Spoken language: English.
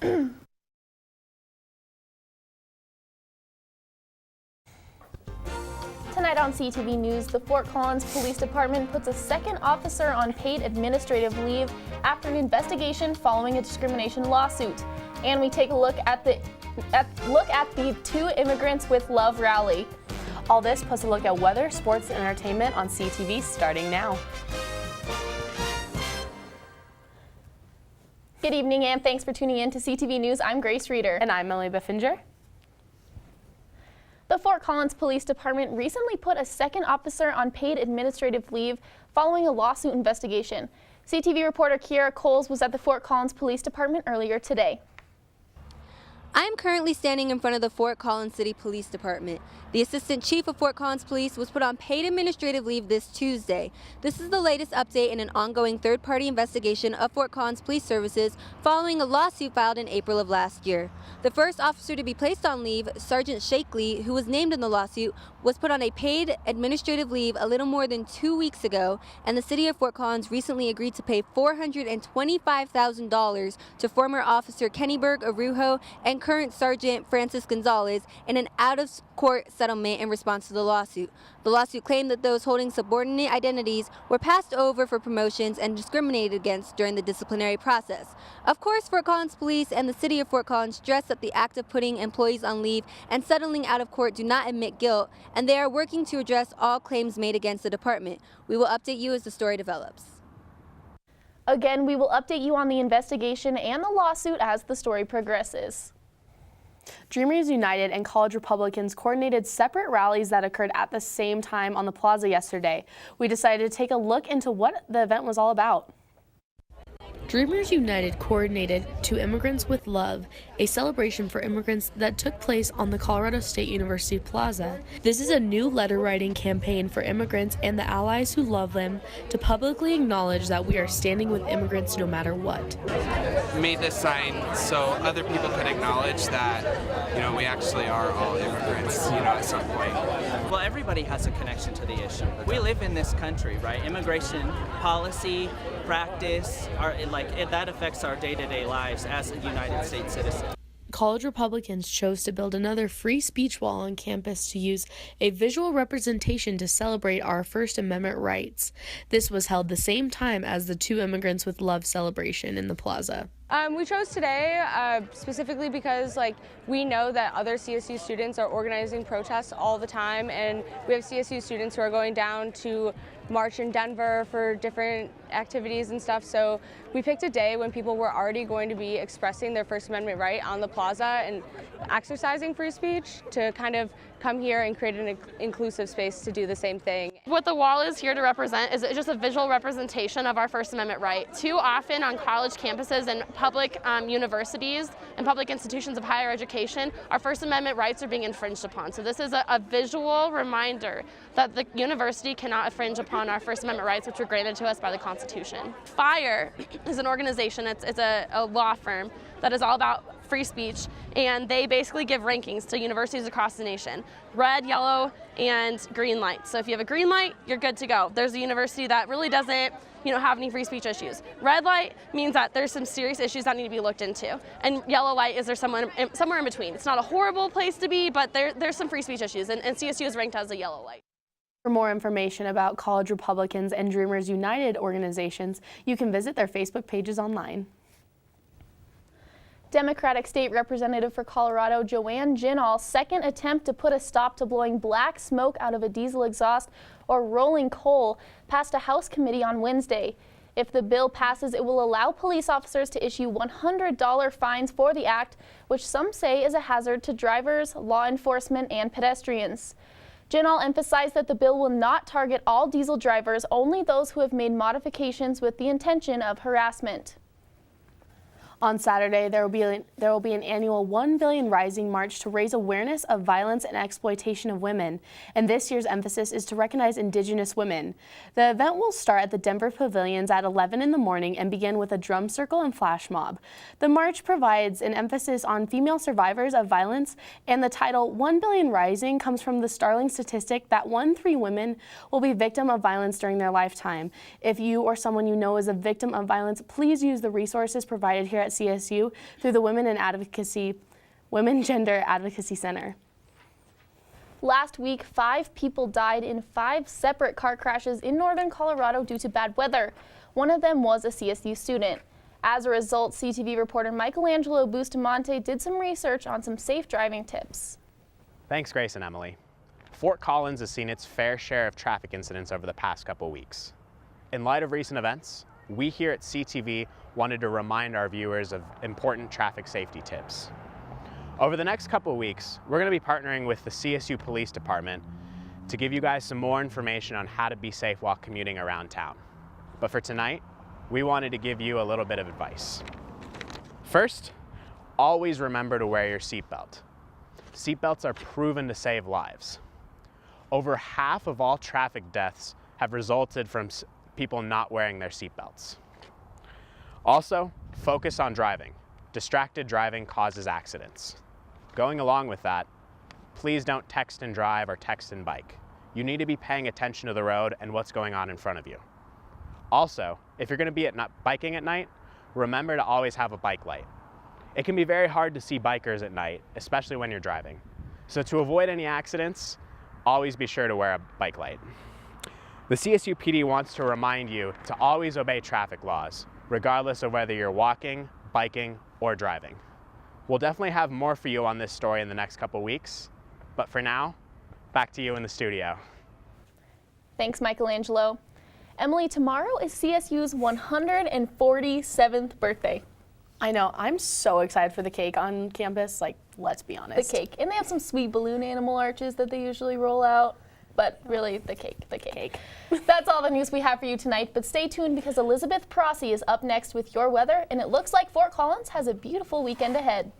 Tonight on CTV News, the Fort Collins Police Department puts a second officer on paid administrative leave after an investigation following a discrimination lawsuit. And we take a look at the Two Immigrants with Love rally. All this plus a look at weather, sports, and entertainment on CTV starting now. Good evening and thanks for tuning in to CTV News. I'm Grace Reeder. And I'm Emily Beffinger. The Fort Collins Police Department recently put a second officer on paid administrative leave following a lawsuit investigation. CTV reporter Kiara Coles was at the Fort Collins Police Department earlier today. I am currently standing in front of the Fort Collins City Police Department. The Assistant Chief of Fort Collins Police was put on paid administrative leave this Tuesday. This is the latest update in an ongoing third-party investigation of Fort Collins Police Services following a lawsuit filed in April of last year. The first officer to be placed on leave, Sergeant Shakely, who was named in the lawsuit, was put on a paid administrative leave a little more than 2 weeks ago, and the City of Fort Collins recently agreed to pay $425,000 to former Officer Kennyberg Arujo and current Sergeant Francis Gonzalez in an out-of-court settlement in response to the lawsuit. The lawsuit claimed that those holding subordinate identities were passed over for promotions and discriminated against during the disciplinary process. Of course, Fort Collins Police and the City of Fort Collins stress that the act of putting employees on leave and settling out of court do not admit guilt, and they are working to address all claims made against the department. We will update you as the story develops. Again, we will update you on the investigation and the lawsuit as the story progresses. Dreamers United and College Republicans coordinated separate rallies that occurred at the same time on the plaza yesterday. We decided to take a look into what the event was all about. Dreamers United coordinated Two Immigrants with Love, a celebration for immigrants that took place on the Colorado State University Plaza. This is a new letter-writing campaign for immigrants and the allies who love them to publicly acknowledge that we are standing with immigrants no matter what. Made this sign so other people could acknowledge that, we actually are all immigrants, at some point. Well, everybody has a connection to the issue. We live in this country, right? Immigration policy, practice, that affects our day-to-day lives as a United States citizen. College Republicans chose to build another free speech wall on campus to use a visual representation to celebrate our First Amendment rights. This was held the same time as the Two Immigrants with Love celebration in the plaza. We chose today specifically because we know that other CSU students are organizing protests all the time, and we have CSU students who are going down to march in Denver for different activities and stuff. So we picked a day when people were already going to be expressing their First Amendment right on the plaza and exercising free speech to kind of come here and create an inclusive space to do the same thing. What the wall is here to represent is just a visual representation of our First Amendment right. Too often on college campuses and public universities and public institutions of higher education, our First Amendment rights are being infringed upon. So this is a visual reminder that the university cannot infringe upon our First Amendment rights, which were granted to us by the Constitution. FIRE is an organization, it's a law firm that is all about free speech, and they basically give rankings to universities across the nation. Red, yellow, and green light. So if you have a green light, you're good to go. There's a university that really doesn't have any free speech issues. Red light means that there's some serious issues that need to be looked into. And yellow light is there's somewhere in between. It's not a horrible place to be, but there's some free speech issues, and CSU is ranked as a yellow light. For more information about College Republicans and Dreamers United organizations, you can visit their Facebook pages online. Democratic State Representative for Colorado Joanne Ginall's second attempt to put a stop to blowing black smoke out of a diesel exhaust or rolling coal passed a House committee on Wednesday. If the bill passes, it will allow police officers to issue $100 fines for the act, which some say is a hazard to drivers, law enforcement, and pedestrians. Ginall emphasized that the bill will not target all diesel drivers, only those who have made modifications with the intention of harassment. On Saturday, there will be an annual 1 Billion Rising March to raise awareness of violence and exploitation of women, and this year's emphasis is to recognize Indigenous women. The event will start at the Denver Pavilions at 11 in the morning and begin with a drum circle and flash mob. The march provides an emphasis on female survivors of violence, and the title 1 Billion Rising comes from the startling statistic that 1 in 3 women will be victim of violence during their lifetime. If you or someone you know is a victim of violence, please use the resources provided here at at CSU through the Women Gender Advocacy Center. Last week, 5 people died in 5 separate car crashes in northern Colorado due to bad weather. One of them was a CSU student. As a result, CTV reporter Michelangelo Bustamante did some research on some safe driving tips. Thanks, Grace and Emily. Fort Collins has seen its fair share of traffic incidents over the past couple weeks. In light of recent events, we here at CTV wanted to remind our viewers of important traffic safety tips. Over the next couple of weeks, we're going to be partnering with the CSU Police Department to give you guys some more information on how to be safe while commuting around town. But for tonight, we wanted to give you a little bit of advice. First, always remember to wear your seatbelt. Seatbelts are proven to save lives. Over half of all traffic deaths have resulted from people not wearing their seatbelts. Also, focus on driving. Distracted driving causes accidents. Going along with that, please don't text and drive or text and bike. You need to be paying attention to the road and what's going on in front of you. Also, if you're going to be biking at night, remember to always have a bike light. It can be very hard to see bikers at night, especially when you're driving. So to avoid any accidents, always be sure to wear a bike light. The CSU PD wants to remind you to always obey traffic laws, regardless of whether you're walking, biking, or driving. We'll definitely have more for you on this story in the next couple weeks, but for now, back to you in the studio. Thanks, Michelangelo. Emily, tomorrow is CSU's 147th birthday. I know, I'm so excited for the cake on campus, like, let's be honest. The cake. And they have some sweet balloon animal arches that they usually roll out. But really, the cake. That's all the news we have for you tonight, but stay tuned because Elizabeth Prossi is up next with your weather, and it looks like Fort Collins has a beautiful weekend ahead.